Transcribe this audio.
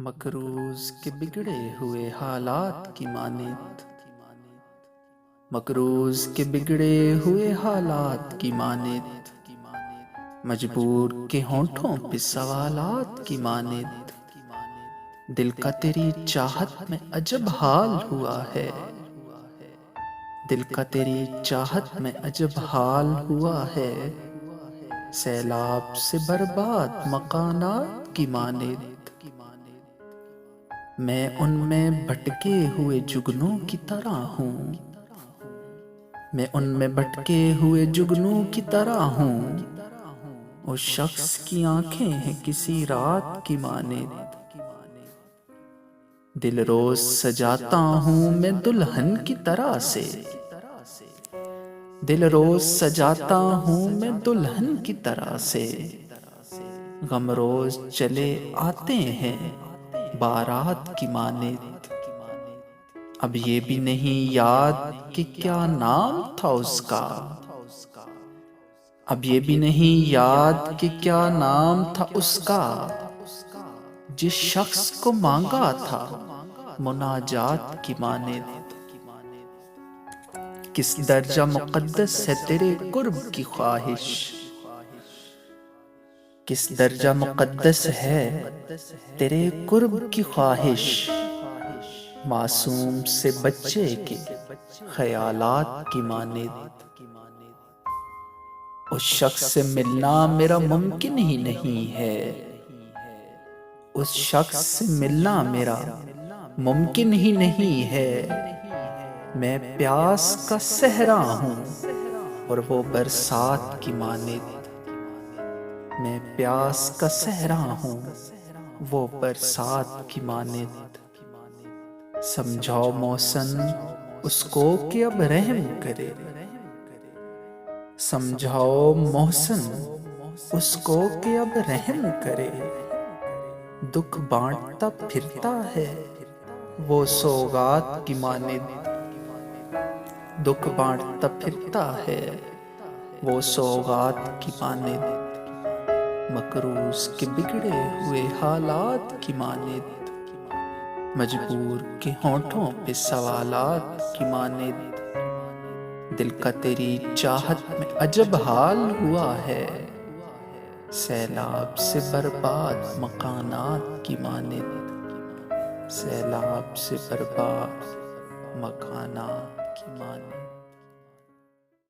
مکروز کے بگڑے ہوئے حالات کی مانند، مکروز کے بگڑے ہوئے حالات کی مانند، مجبور کے ہونٹوں پہ سوالات کی مانند، دل کا تیری چاہت میں عجب حال ہوا ہے، دل کا تیری چاہت میں عجب حال ہوا ہے، سیلاب سے برباد مکانات کی مانند، میں ان میں بھٹکے ہوئے جگنوں کی طرح ہوں، میں ان میں بھٹکے ہوئے جگنوں کی طرح ہوں، اس شخص کی آنکھیں ہیں کسی رات کی مانند، دل روز سجاتا ہوں میں دلہن کی طرح سے، دل روز سجاتا ہوں میں دلہن کی طرح سے، غم روز چلے آتے ہیں بارات کی مانند، اب یہ بھی نہیں یاد کہ کیا نام تھا اس کا، اب یہ بھی نہیں یاد کہ کیا نام تھا اس کا، جس شخص کو مانگا تھا مناجات کی مانند، کس درجہ مقدس ہے تیرے قرب کی خواہش، کس درجہ مقدس ہے تیرے قرب کی خواہش، معصوم سے بچے کے خیالات کی مانند، اس شخص سے ملنا میرا ممکن ہی نہیں ہے، اس شخص سے ملنا میرا ممکن ہی نہیں ہے، میں پیاس کا صحرا ہوں اور وہ برسات کی مانند، میں پیاس کا صحرا ہوں وہ برسات کی مانند، سمجھاؤ محسن اس کو کہ اب رحم کرے، سمجھاؤ محسن اس کو کہ اب رحم کرے، دکھ بانٹتا پھرتا ہے وہ سوغات کی مانند، دکھ بانٹتا پھرتا ہے وہ سوغات کی مانند، مکروز کے بگڑے ہوئے حالات کی مانند، مجبور کے ہونٹوں پہ سوالات کی مانند، دل کا تیری چاہت میں عجب حال ہوا ہے، سیلاب سے برباد مکانات کی مانند، سیلاب سے برباد مکانات کی مانند۔